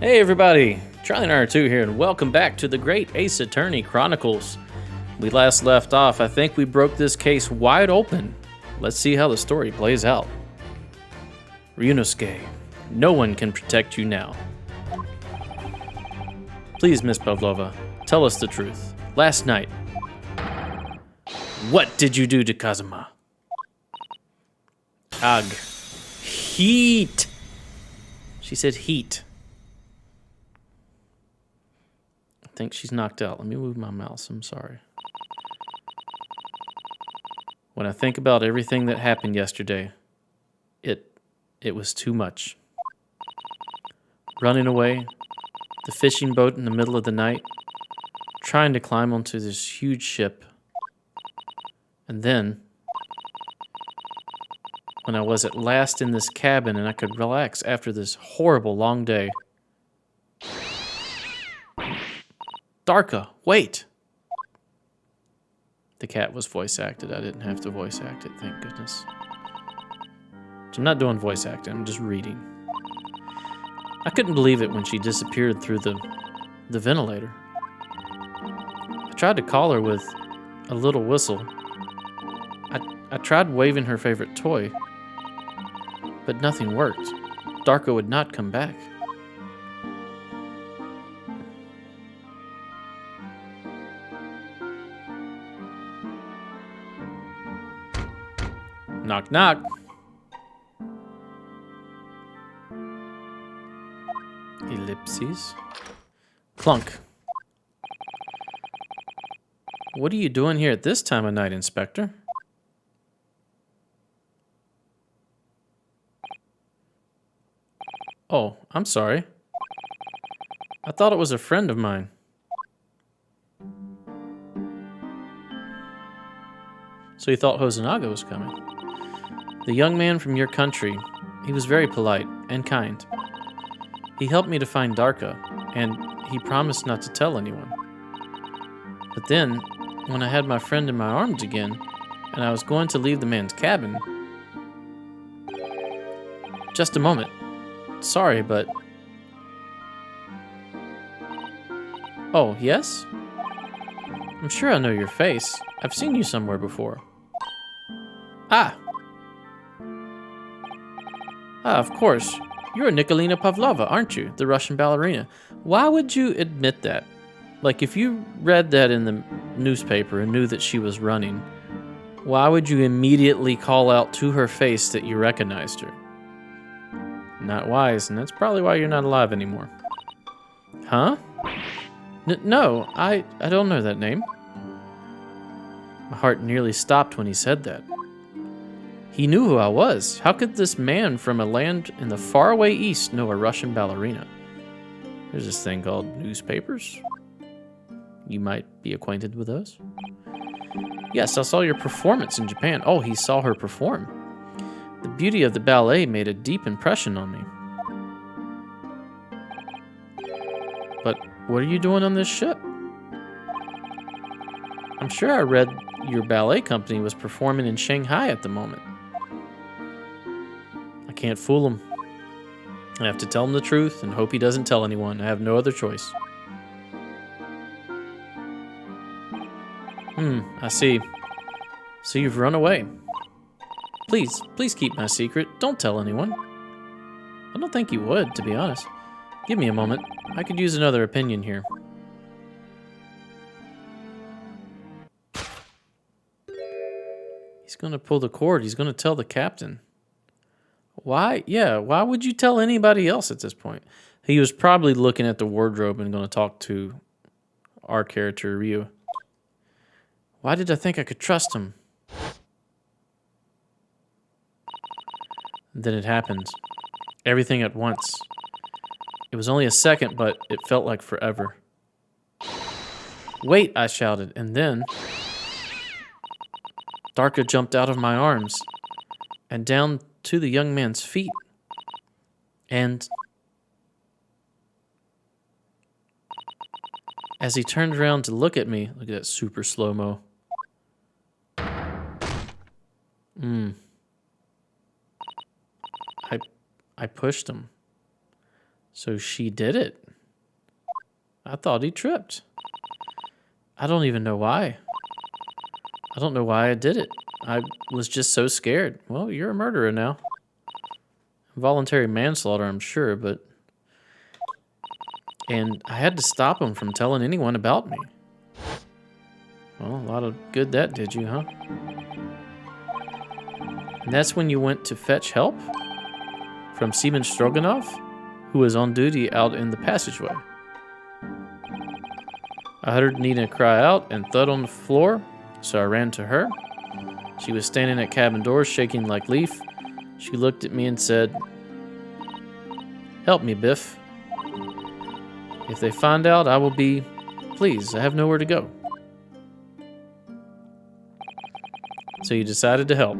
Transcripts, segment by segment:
Hey everybody, Charlie and I are 2 here, and welcome back to the Great Ace Attorney Chronicles. We last left off, I think we broke this case wide open. Let's see how the story plays out. Ryunosuke, no one can protect you now. Please, Miss Pavlova, tell us the truth. Last night, what did you do to Kazuma? Ugh. Heat! She said heat. I think she's knocked out. Let me move my mouse. I'm sorry. When I think about everything that happened yesterday, it was too much. Running away, the fishing boat in the middle of the night, trying to climb onto this huge ship, and then, when I was at last in this cabin and I could relax after this horrible long day. Darka, wait! The cat was voice acted. I didn't have to voice act it, thank goodness. So I'm not doing voice acting, I'm just reading. I couldn't believe it when she disappeared through the ventilator. I tried to call her with a little whistle. I tried waving her favorite toy, but nothing worked. Darko would not come back. Knock, knock. Ellipses. Clunk. What are you doing here at this time of night, Inspector? Oh, I'm sorry. I thought it was a friend of mine. So you thought Hosonaga was coming? The young man from your country, he was very polite and kind. He helped me to find Darka, and he promised not to tell anyone. But then, when I had my friend in my arms again, and I was going to leave the man's cabin... Just a moment. Sorry, but... Oh, yes? I'm sure I know your face. I've seen you somewhere before. Ah, of course. You're Nikolina Pavlova, aren't you? The Russian ballerina. Why would you admit that? Like, if you read that in the newspaper and knew that she was running, why would you immediately call out to her face that you recognized her? Not wise, and that's probably why you're not alive anymore. Huh? No, I don't know that name. My heart nearly stopped when he said that. He knew who I was. How could this man from a land in the faraway east know a Russian ballerina? There's this thing called newspapers. You might be acquainted with those. Yes, I saw your performance in Japan. Oh, he saw her perform. The beauty of the ballet made a deep impression on me. But what are you doing on this ship? I'm sure I read your ballet company was performing in Shanghai at the moment. I can't fool him. I have to tell him the truth and hope he doesn't tell anyone. I have no other choice. I see. So you've run away. Please keep my secret. Don't tell anyone. I don't think you would, to be honest. Give me a moment. I could use another opinion here. He's going to pull the cord. He's going to tell the captain. Why? Yeah, why would you tell anybody else at this point? He was probably looking at the wardrobe and going to talk to our character, Ryu. Why did I think I could trust him? Then it happened. Everything at once. It was only a second, but it felt like forever. Wait, I shouted, and then... Darka jumped out of my arms and down to the young man's feet. And as he turned around to look at me, look at that super slow-mo. I pushed him. So she did it. I thought he tripped. I don't even know why. I don't know why I did it. I was just so scared. Well, you're a murderer now. Voluntary manslaughter, I'm sure, but... And I had to stop him from telling anyone about me. Well, a lot of good that did you, huh? And that's when you went to fetch help? From Seaman Stroganoff, who was on duty out in the passageway. I heard Nina cry out and thud on the floor, so I ran to her. She was standing at cabin doors, shaking like leaf. She looked at me and said, "Help me, Biff. If they find out, I will be... Please, I have nowhere to go." So you decided to help.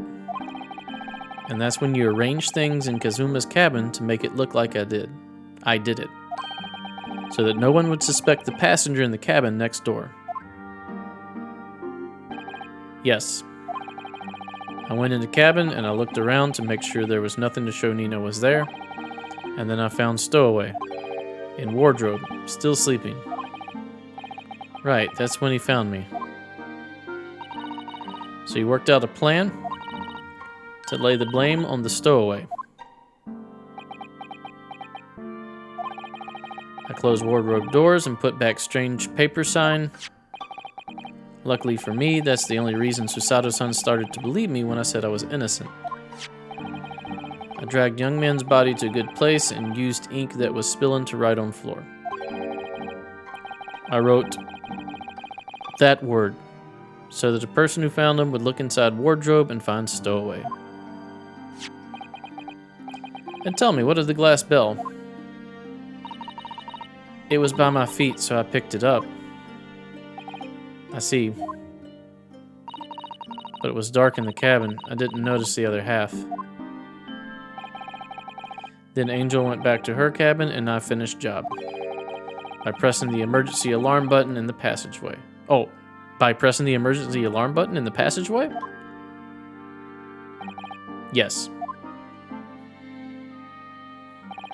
And that's when you arranged things in Kazuma's cabin to make it look like I did. I did it. So that no one would suspect the passenger in the cabin next door. Yes. I went in the cabin and I looked around to make sure there was nothing to show Nina was there. And then I found Stowaway. In wardrobe, still sleeping. Right, that's when he found me. So he worked out a plan to lay the blame on the stowaway. I closed wardrobe doors and put back strange paper sign. Luckily for me, that's the only reason Susato-san started to believe me when I said I was innocent. I dragged young man's body to a good place and used ink that was spilling to write on floor. I wrote that word, so that the person who found him would look inside wardrobe and find stowaway. And tell me, what of the glass bell? It was by my feet, so I picked it up. I see. But it was dark in the cabin. I didn't notice the other half. Then Angel went back to her cabin and I finished job. By pressing the emergency alarm button in the passageway. Oh, by pressing the emergency alarm button in the passageway? Yes.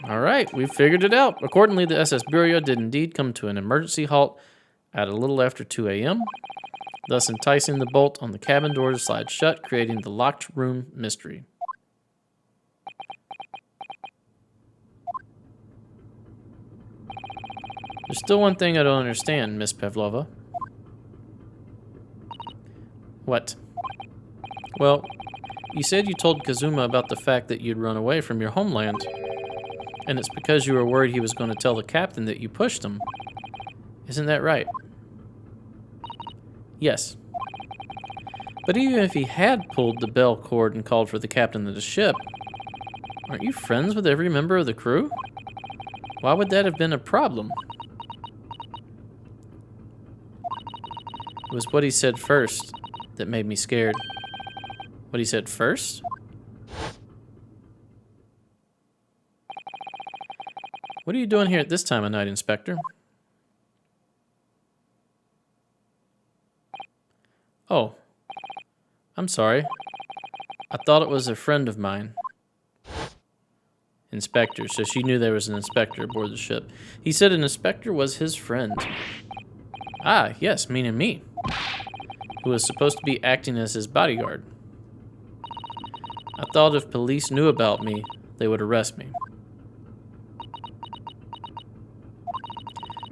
Alright, we've figured it out. Accordingly, the SS Burya did indeed come to an emergency halt at a little after 2 a.m., thus enticing the bolt on the cabin door to slide shut, creating the locked room mystery. There's still one thing I don't understand, Miss Pavlova. What? Well, you said you told Kazuma about the fact that you'd run away from your homeland, and it's because you were worried he was going to tell the captain that you pushed him. Isn't that right? Yes. But even if he had pulled the bell cord and called for the captain of the ship, aren't you friends with every member of the crew? Why would that have been a problem? It was what he said first that made me scared. What he said first? What are you doing here at this time of night, Inspector? Oh, I'm sorry. I thought it was a friend of mine. Inspector, so she knew there was an inspector aboard the ship. He said an inspector was his friend. Ah, yes, meaning me, who was supposed to be acting as his bodyguard. I thought if police knew about me, they would arrest me.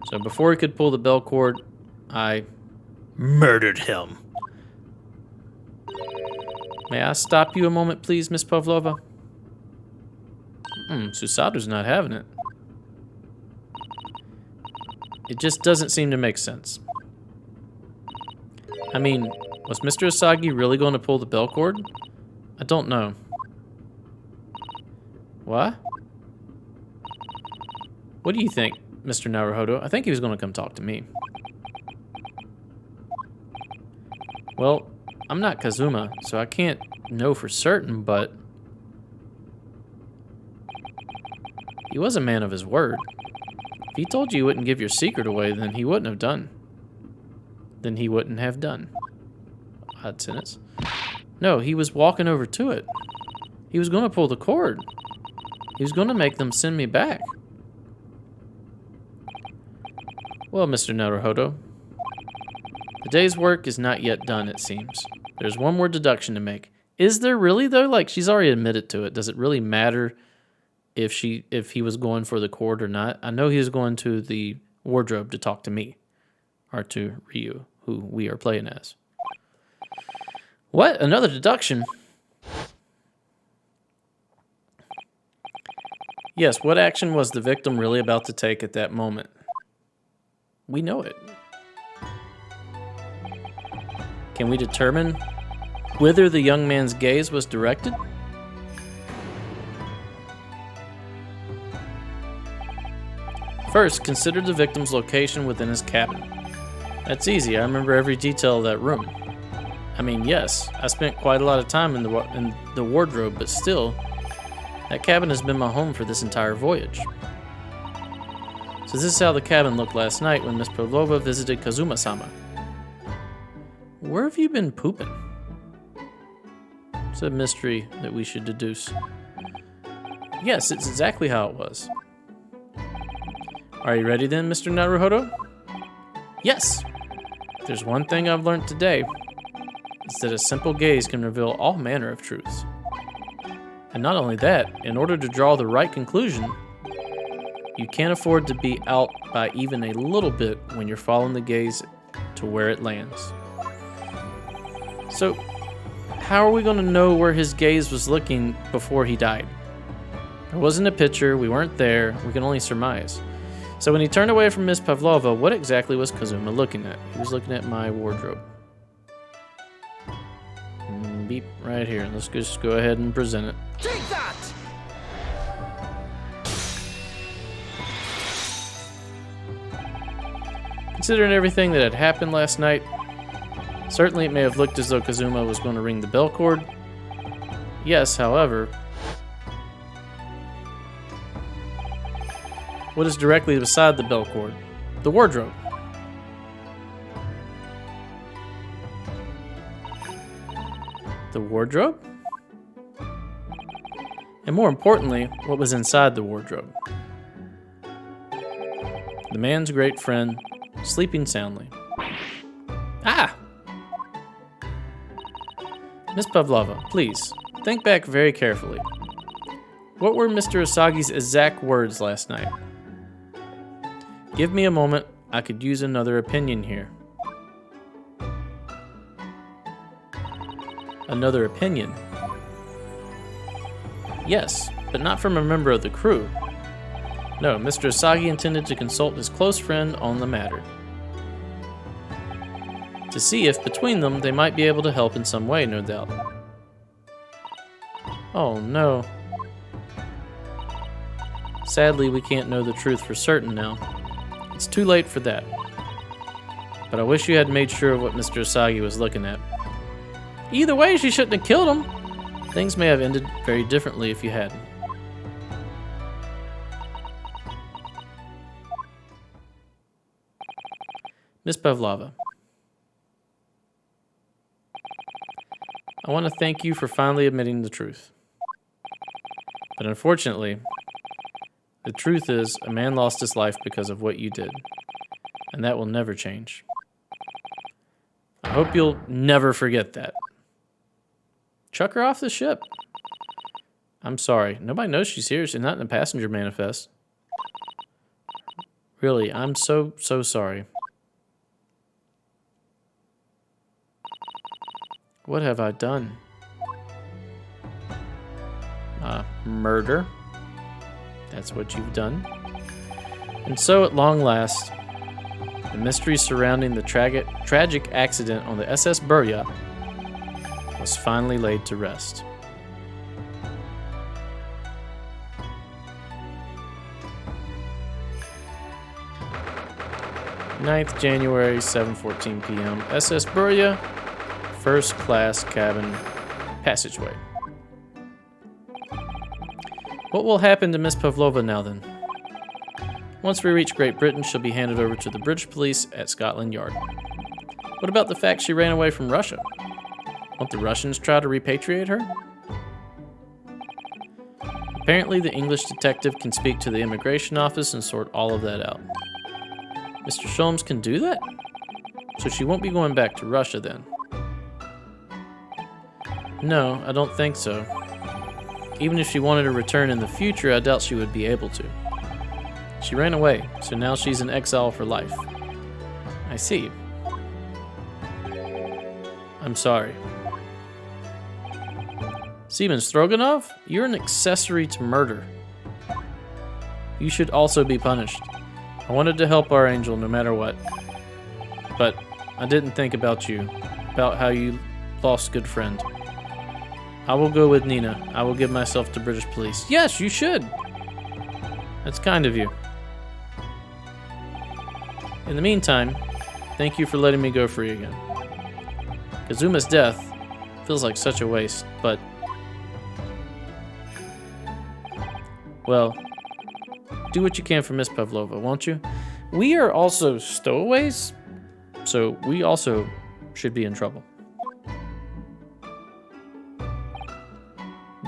So before he could pull the bell cord, I murdered him. May I stop you a moment, please, Miss Pavlova? Susato's not having it. It just doesn't seem to make sense. I mean, was Mr. Asagi really going to pull the bell cord? I don't know. What? What do you think, Mr. Naruhodo? I think he was going to come talk to me. Well, I'm not Kazuma, so I can't know for certain, but he was a man of his word. If he told you he wouldn't give your secret away, then he wouldn't have done. Then he wouldn't have done. Odd sentence. No, he was walking over to it. He was going to pull the cord. He was going to make them send me back. Well, Mr. Naruhodo, the day's work is not yet done, it seems. There's one more deduction to make. Is there really, though? Like, she's already admitted to it. Does it really matter if he was going for the cord or not? I know he was going to the wardrobe to talk to me, or to Ryu, who we are playing as. What? Another deduction? Yes, what action was the victim really about to take at that moment? We know it. Can we determine whither the young man's gaze was directed? First, consider the victim's location within his cabin. That's easy. I remember every detail of that room. I mean, yes, I spent quite a lot of time in the wardrobe, but still, that cabin has been my home for this entire voyage. So this is how the cabin looked last night when Miss Pavlova visited Kazuma-sama. Where have you been pooping? It's a mystery that we should deduce. Yes, it's exactly how it was. Are you ready then, Mr. Naruhodo? Yes! If there's one thing I've learned today, it's that a simple gaze can reveal all manner of truths. And not only that, in order to draw the right conclusion, you can't afford to be out by even a little bit when you're following the gaze to where it lands. So, how are we going to know where his gaze was looking before he died? There wasn't a picture, we weren't there, we can only surmise. So when he turned away from Miss Pavlova, what exactly was Kazuma looking at? He was looking at my wardrobe. Beep, right here. Let's just go ahead and present it. Take that! Considering everything that had happened last night, certainly it may have looked as though Kazuma was going to ring the bell cord. Yes, however, what is directly beside the bell cord? The wardrobe. The wardrobe? And more importantly, what was inside the wardrobe? The man's great friend, sleeping soundly. Ah! Miss Pavlova, please, think back very carefully. What were Mr. Usagi's exact words last night? Give me a moment, I could use another opinion here. Another opinion? Yes, but not from a member of the crew. No, Mr. Usagi intended to consult his close friend on the matter, to see if between them they might be able to help in some way, no doubt. Oh no. Sadly, we can't know the truth for certain now. It's too late for that. But I wish you had made sure of what Mr. Usagi was looking at. Either way, she shouldn't have killed him. Things may have ended very differently if you hadn't. Miss Pavlova, I want to thank you for finally admitting the truth. But unfortunately, the truth is a man lost his life because of what you did. And that will never change. I hope you'll never forget that. Chuck her off the ship. I'm sorry. Nobody knows she's here. She's not in the passenger manifest. Really, I'm so sorry. What have I done? Murder. That's what you've done. And so, at long last, the mystery surrounding the tragic accident on the SS Burya was finally laid to rest. January 9th, 7:14 p.m. SS Burya, first class cabin passageway. What will happen to Miss Pavlova now then? Once we reach Great Britain, she'll be handed over to the British police at Scotland Yard. What about the fact she ran away from Russia? Won't the Russians try to repatriate her? Apparently, the English detective can speak to the immigration office and sort all of that out. Mr. Sholmes can do that? So she won't be going back to Russia then? No, I don't think so. Even if she wanted to return in the future, I doubt she would be able to. She ran away, so now she's in exile for life. I see. I'm sorry. Seaman Stroganov, you're an accessory to murder. You should also be punished. I wanted to help our angel no matter what. But I didn't think about you, about how you lost a good friend. I will go with Nina. I will give myself to British police. Yes, you should. That's kind of you. In the meantime, thank you for letting me go free again. Kazuma's death feels like such a waste, but... well, do what you can for Miss Pavlova, won't you? We are also stowaways, so we also should be in trouble.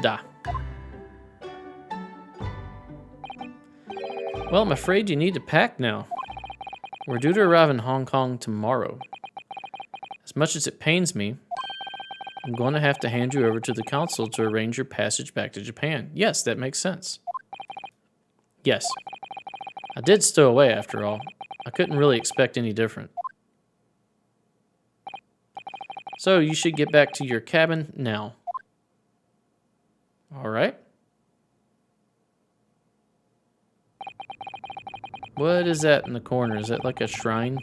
Da. Well, I'm afraid you need to pack now. We're due to arrive in Hong Kong tomorrow. As much as it pains me, I'm going to have to hand you over to the consul to arrange your passage back to Japan. Yes, that makes sense. Yes. I did stow away after all. I couldn't really expect any different. So you should get back to your cabin now. All right. What is that in the corner? Is that like a shrine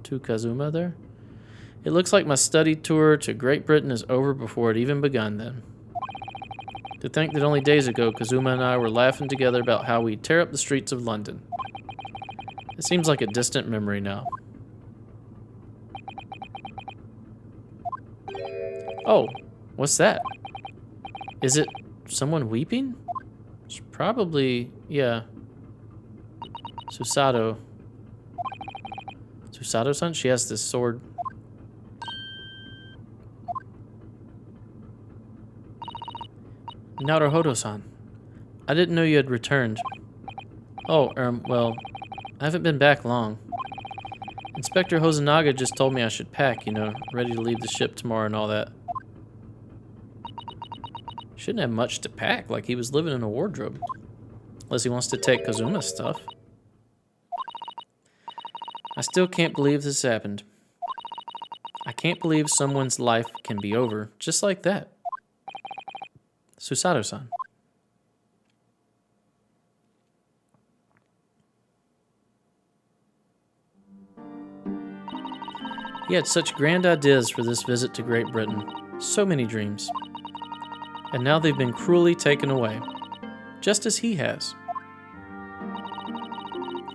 to Kazuma there? It looks like my study tour to Great Britain is over before it even begun then. To think that only days ago, Kazuma and I were laughing together about how we'd tear up the streets of London. It seems like a distant memory now. Oh, what's that? Is it someone weeping? It's probably, yeah. Susato. Susato-san? She has this sword. Naruhodo-san. I didn't know you had returned. Oh, well, I haven't been back long. Inspector Hosonaga just told me I should pack, you know, ready to leave the ship tomorrow and all that. Shouldn't have much to pack, like he was living in a wardrobe. Unless he wants to take Kazuma's stuff. I still can't believe this happened. I can't believe someone's life can be over just like that. Susato-san. He had such grand ideas for this visit to Great Britain. So many dreams. And now they've been cruelly taken away. Just as he has.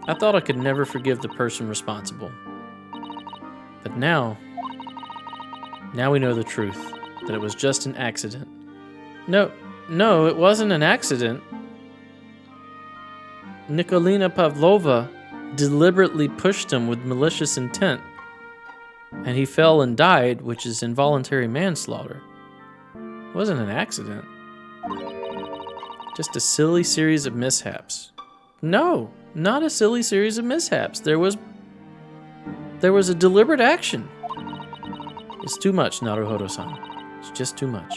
I thought I could never forgive the person responsible. But now we know the truth. That it was just an accident. No, it wasn't an accident. Nikolina Pavlova deliberately pushed him with malicious intent. And he fell and died, which is involuntary manslaughter. It wasn't an accident. Just a silly series of mishaps. No, not a silly series of mishaps. There was a deliberate action. It's too much, Naruhodo-san. It's just too much.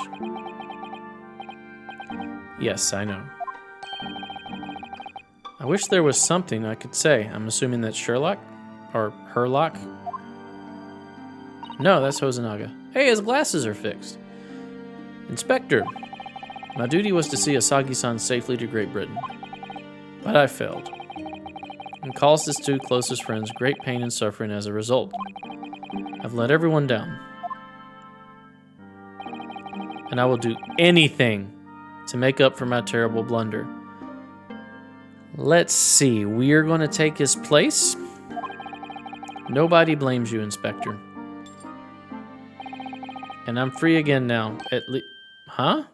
Yes, I know. I wish there was something I could say. I'm assuming that's Sherlock? Or Herlock? No, that's Hosonaga. Hey, his glasses are fixed. Inspector, my duty was to see Asagi-san safely to Great Britain. But I failed. And caused his two closest friends great pain and suffering as a result. I've let everyone down. And I will do anything to make up for my terrible blunder. Let's see, we are going to take his place? Nobody blames you, Inspector. And I'm free again now, at least... Huh?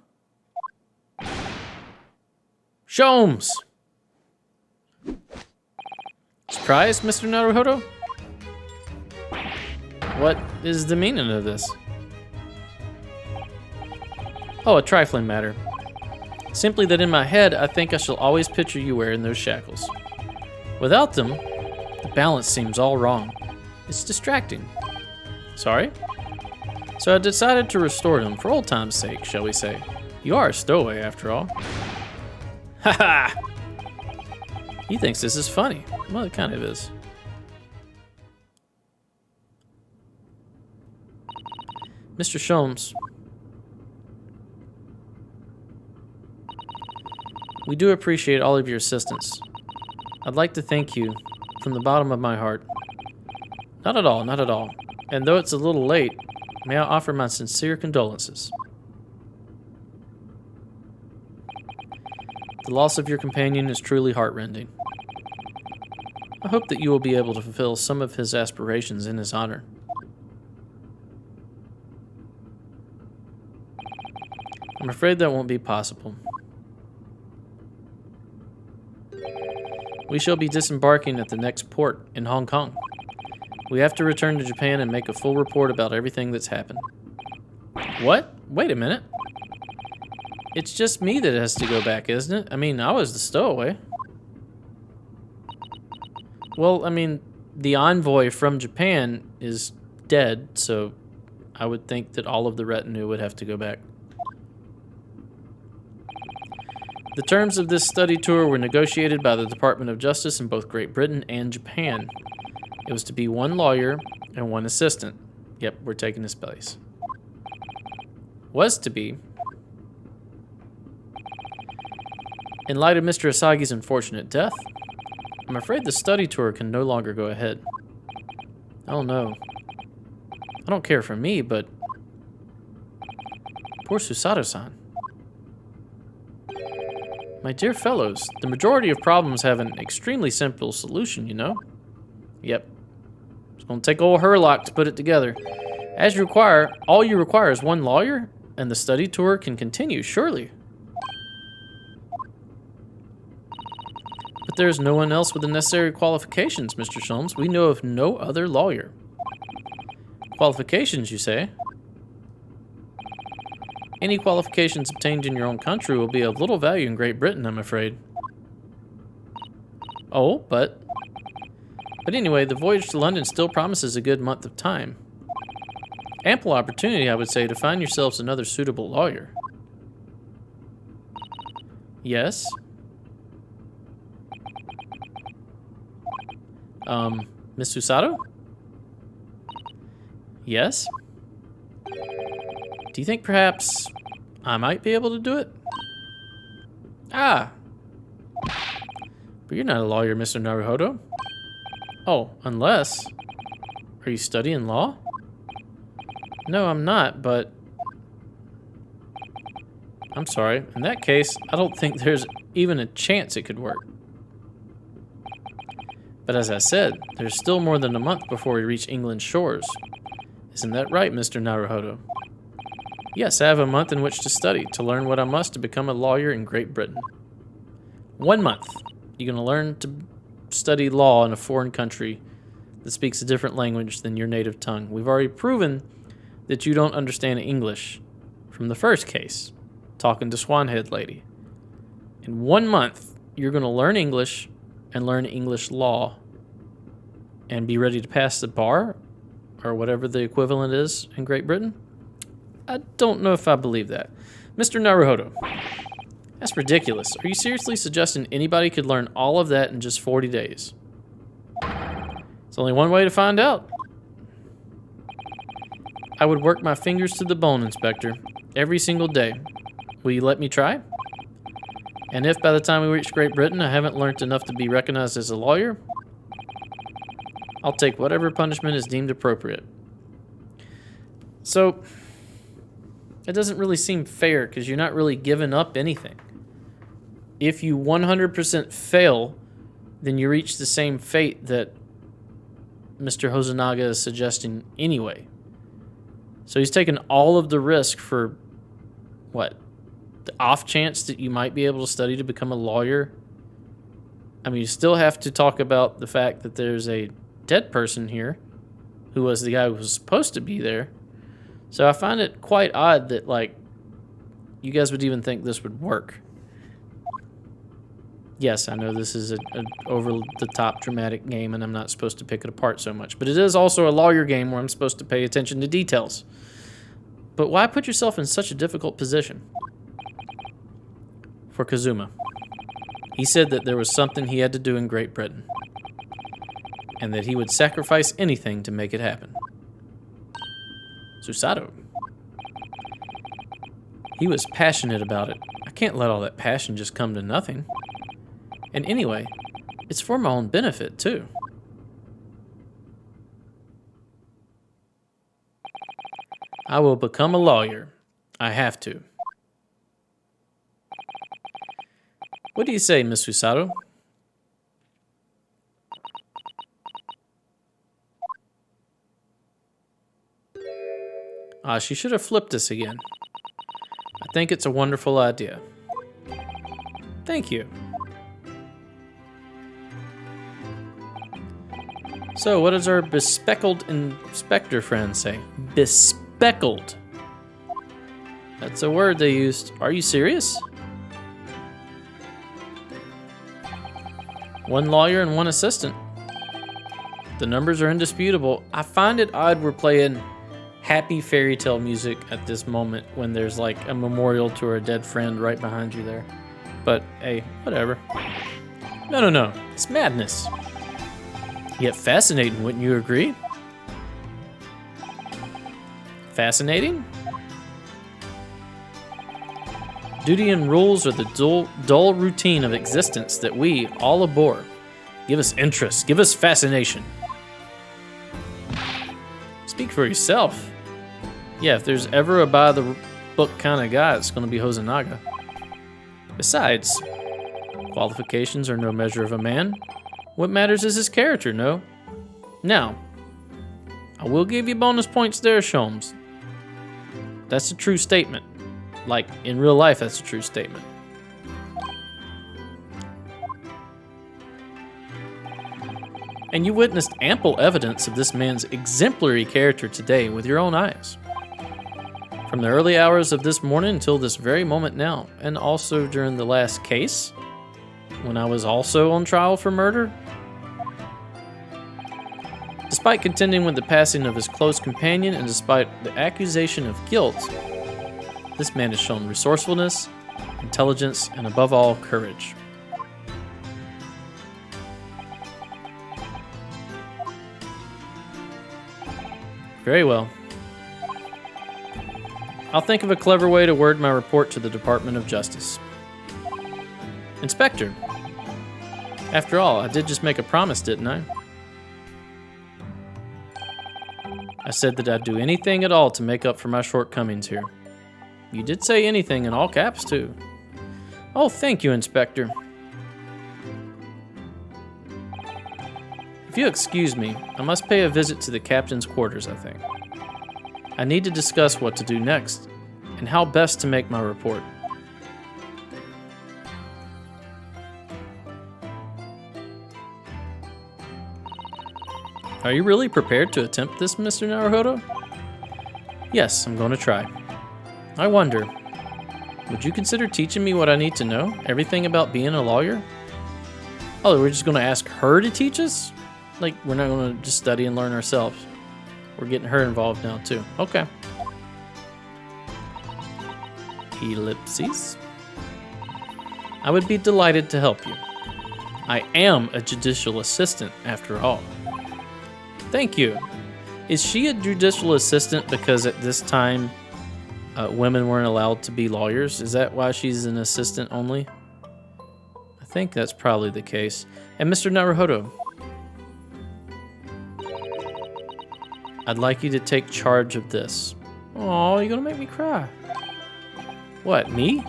Sholmes! Surprised, Mr. Naruhodo? What is the meaning of this? Oh, a trifling matter. Simply that in my head, I think I shall always picture you wearing those shackles. Without them, The balance seems all wrong. It's distracting. Sorry? So I decided to restore him for old time's sake, shall we say. You are a stowaway, after all. Ha ha! He thinks this is funny. Well, it kind of is. Mr. Sholmes, we do appreciate all of your assistance. I'd like to thank you from the bottom of my heart. Not at all, not at all. And though it's a little late, may I offer my sincere condolences. The loss of your companion is truly heartrending. I hope that you will be able to fulfill some of his aspirations in his honor. I'm afraid that won't be possible. We shall be disembarking at the next port in Hong Kong. We have to return to Japan and make a full report about everything that's happened. What? Wait a minute. It's just me that has to go back, isn't it? I mean, I was the stowaway. Well, I mean, the envoy from Japan is dead, so I would think that all of the retinue would have to go back. The terms of this study tour were negotiated by the Department of Justice in both Great Britain and Japan. It was to be one lawyer and one assistant. Yep, we're taking his place. Was to be. In light of Mr. Asagi's unfortunate death, I'm afraid the study tour can no longer go ahead. Oh no. I don't care for me, but... Poor Susato-san. My dear fellows, the majority of problems have an extremely simple solution, you know? Yep. It's gonna take old Herlock to put it together. As you require, all you require is one lawyer, and the study tour can continue, surely. But there's no one else with the necessary qualifications, Mr. Sholmes. We know of no other lawyer. Qualifications, you say? Any qualifications obtained in your own country will be of little value in Great Britain, I'm afraid. Oh, but anyway, the voyage to London still promises a good month of time. Ample opportunity, I would say, to find yourselves another suitable lawyer. Yes? Miss Susato? Yes? Do you think perhaps I might be able to do it? Ah! But you're not a lawyer, Mr. Naruhodo. Oh, unless... Are you studying law? No, I'm not, but... I'm sorry. In that case, I don't think there's even a chance it could work. But as I said, there's still more than a month before we reach England's shores. Isn't that right, Mr. Naruhodo? Yes, I have a month in which to study, to learn what I must to become a lawyer in Great Britain. 1 month. You're going to learn to study law in a foreign country that speaks a different language than your native tongue. We've already proven that you don't understand English from the first case, talking to Swanhead Lady. In 1 month, you're going to learn English and learn English law and be ready to pass the bar, or whatever the equivalent is in Great Britain. I don't know if I believe that. Mr. Naruhodo, that's ridiculous. Are you seriously suggesting anybody could learn all of that in just 40 days? There's only one way to find out. I would work my fingers to the bone, Inspector, every single day. Will you let me try? And if by the time we reach Great Britain I haven't learned enough to be recognized as a lawyer, I'll take whatever punishment is deemed appropriate. So... it doesn't really seem fair because you're not really giving up anything. If you 100% fail, then you reach the same fate that Mr. Hosonaga is suggesting anyway. So he's taking all of the risk for, what, the off chance that you might be able to study to become a lawyer? I mean, you still have to talk about the fact that there's a dead person here who was the guy who was supposed to be there. So I find it quite odd that, like, you guys would even think this would work. Yes, I know this is a over-the-top dramatic game, and I'm not supposed to pick it apart so much. But it is also a lawyer game where I'm supposed to pay attention to details. But why put yourself in such a difficult position? For Kazuma. He said that there was something he had to do in Great Britain, and that he would sacrifice anything to make it happen. Susato. He was passionate about it. I can't let all that passion just come to nothing. And anyway, it's for my own benefit, too. I will become a lawyer. I have to. What do you say, Miss Susato? She should have flipped us again. I think it's a wonderful idea. Thank you. So, what does our bespeckled inspector friend say? Bespeckled. That's a word they used. Are you serious? One lawyer and one assistant. The numbers are indisputable. I find it odd we're playing happy fairy tale music at this moment when there's like a memorial to our dead friend right behind you there. But hey, whatever. No. It's madness. Yet fascinating, wouldn't you agree? Fascinating? Duty and rules are the dull routine of existence that we all abhor. Give us interest, give us fascination. Speak for yourself. Yeah, if there's ever a by-the-book kind of guy, it's going to be Hosonaga. Besides, qualifications are no measure of a man. What matters is his character, no? Now, I will give you bonus points there, Sholmes. That's a true statement. Like, in real life, that's a true statement. And you witnessed ample evidence of this man's exemplary character today with your own eyes. From the early hours of this morning until this very moment now, and also during the last case, when I was also on trial for murder. Despite contending with the passing of his close companion and despite the accusation of guilt, this man has shown resourcefulness, intelligence, and above all, courage. Very well. I'll think of a clever way to word my report to the Department of Justice. Inspector, after all, I did just make a promise, didn't I? I said that I'd do anything at all to make up for my shortcomings here. You did say anything in all caps, too. Oh, thank you, Inspector. If you excuse me, I must pay a visit to the captain's quarters, I think. I need to discuss what to do next, and how best to make my report. Are you really prepared to attempt this, Mr. Naruhodo? Yes, I'm going to try. I wonder, would you consider teaching me what I need to know? Everything about being a lawyer? Oh, we're just going to ask her to teach us? Like, we're not going to just study and learn ourselves. We're getting her involved now, too. Okay. Ellipses. I would be delighted to help you. I am a judicial assistant, after all. Thank you. Is she a judicial assistant because at this time women weren't allowed to be lawyers? Is that why she's an assistant only? I think that's probably the case. And Mr. Naruhodo, I'd like you to take charge of this. Oh, you're gonna make me cry. What, me?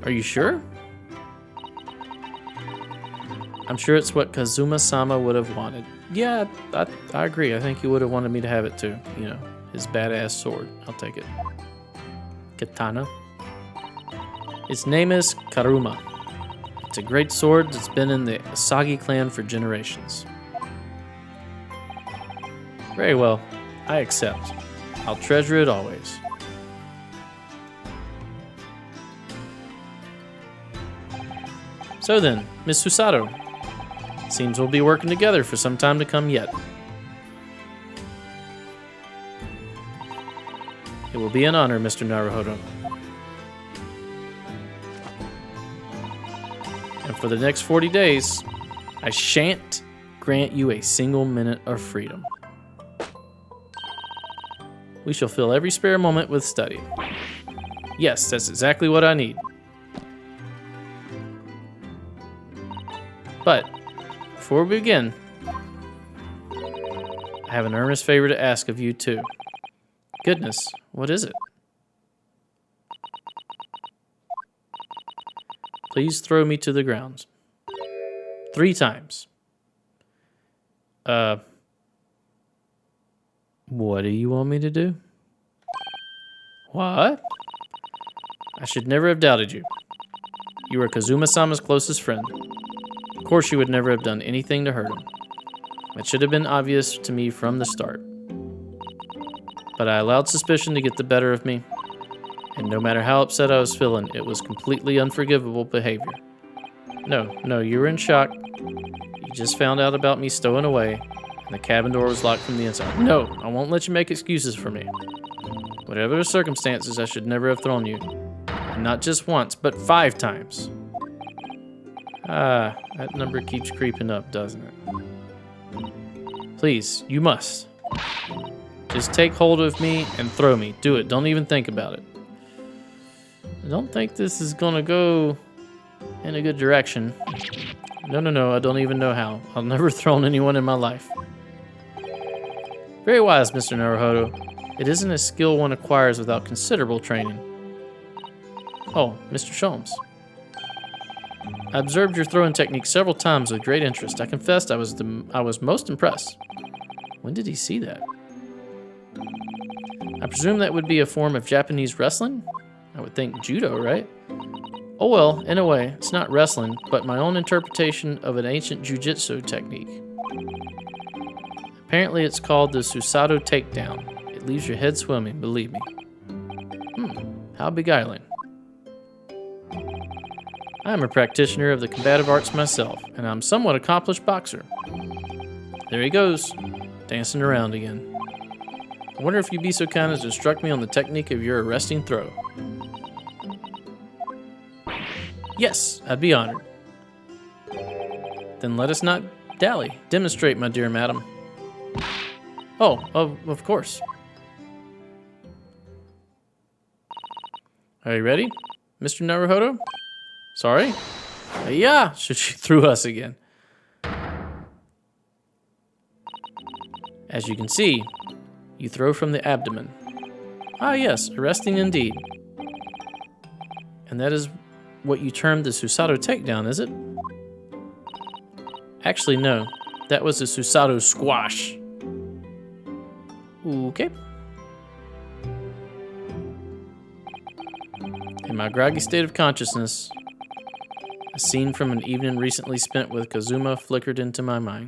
Are you sure? I'm sure it's what Kazuma-sama would have wanted. Yeah, I agree. I think he would have wanted me to have it too. You know, his badass sword. I'll take it. Katana. Its name is Karuma. It's a great sword that's been in the Asagi clan for generations. Very well. I accept. I'll treasure it always. So then, Miss Susato, seems we'll be working together for some time to come yet. It will be an honor, Mr. Naruhodo. And for the next 40 days, I shan't grant you a single minute of freedom. We shall fill every spare moment with study. Yes, that's exactly what I need. But before we begin, I have an earnest favor to ask of you too. Goodness, what is it? Please throw me to the ground. 3 times. What do you want me to do? What? I should never have doubted you. You are Kazuma-sama's closest friend. Of course you would never have done anything to hurt him. It should have been obvious to me from the start. But I allowed suspicion to get the better of me, and no matter how upset I was feeling, it was completely unforgivable behavior. No, you were in shock. You just found out about me stowing away, and the cabin door was locked from the inside. No, I won't let you make excuses for me. Whatever the circumstances, I should never have thrown you. And not just once, but 5 times. That number keeps creeping up, doesn't it? Please, you must. Just take hold of me and throw me. Do it. Don't even think about it. I don't think this is gonna go in a good direction. No, I don't even know how. I've never thrown anyone in my life. Very wise, Mr. Naruhodo. It isn't a skill one acquires without considerable training. Oh, Mr. Sholmes. I observed your throwing technique several times with great interest. I confessed I was most impressed. When did he see that? I presume that would be a form of Japanese wrestling? I would think judo, right? Oh well, in a way, it's not wrestling, but my own interpretation of an ancient jujitsu technique. Apparently it's called the Susato takedown. It leaves your head swimming, believe me. How beguiling. I am a practitioner of the combative arts myself, and I'm a somewhat accomplished boxer. There he goes, dancing around again. I wonder if you'd be so kind as to instruct me on the technique of your arresting throw. Yes, I'd be honored. Then let us not dally. Demonstrate, my dear madam. Oh, of course. Are you ready, Mr. Naruhodo? Sorry? Yeah, she threw us again. As you can see, you throw from the abdomen. Ah yes, arresting indeed. And that is what you termed the Susato takedown, is it? Actually, no. That was the Susato squash. Okay. In my groggy state of consciousness, a scene from an evening recently spent with Kazuma flickered into my mind.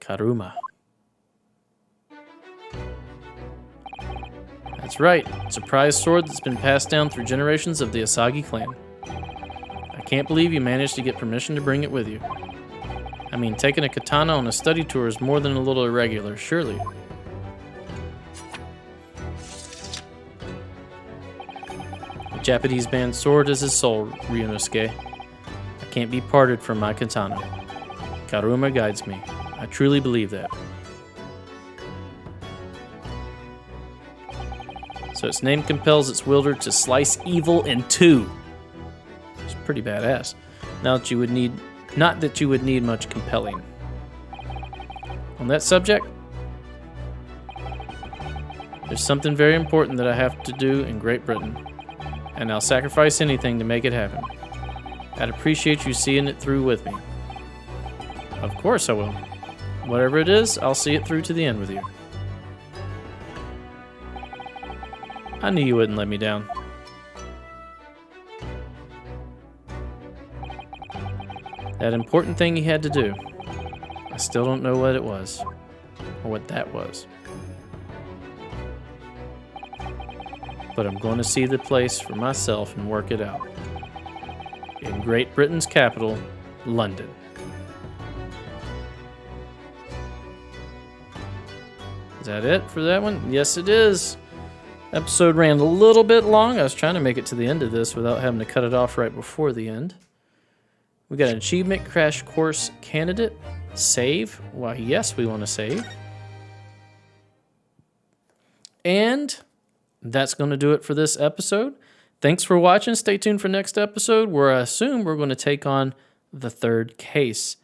Karuma. That's right, it's a prized sword that's been passed down through generations of the Asagi clan. I can't believe you managed to get permission to bring it with you. I mean, taking a katana on a study tour is more than a little irregular, surely. The Japanese man's sword is his soul, Ryunosuke. I can't be parted from my katana. Karuma guides me. I truly believe that. So its name compels its wielder to slice evil in 2. It's pretty badass. Not that you would need much compelling. On that subject, there's something very important that I have to do in Great Britain, and I'll sacrifice anything to make it happen. I'd appreciate you seeing it through with me. Of course I will. Whatever it is, I'll see it through to the end with you. I knew you wouldn't let me down. That important thing he had to do. I still don't know what it was. Or what that was. but I'm going to see the place for myself and work it out. In Great Britain's capital, London. Is that it for that one? Yes, it is. Episode ran a little bit long. I was trying to make it to the end of this without having to cut it off right before the end. We got an achievement crash course candidate. Save. Why, yes, we want to save. And that's going to do it for this episode. Thanks for watching. Stay tuned for next episode, where I assume we're going to take on the third case.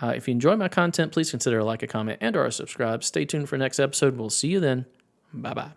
If you enjoy my content, please consider a like, a comment, and or a subscribe. Stay tuned for next episode. We'll see you then. Bye-bye.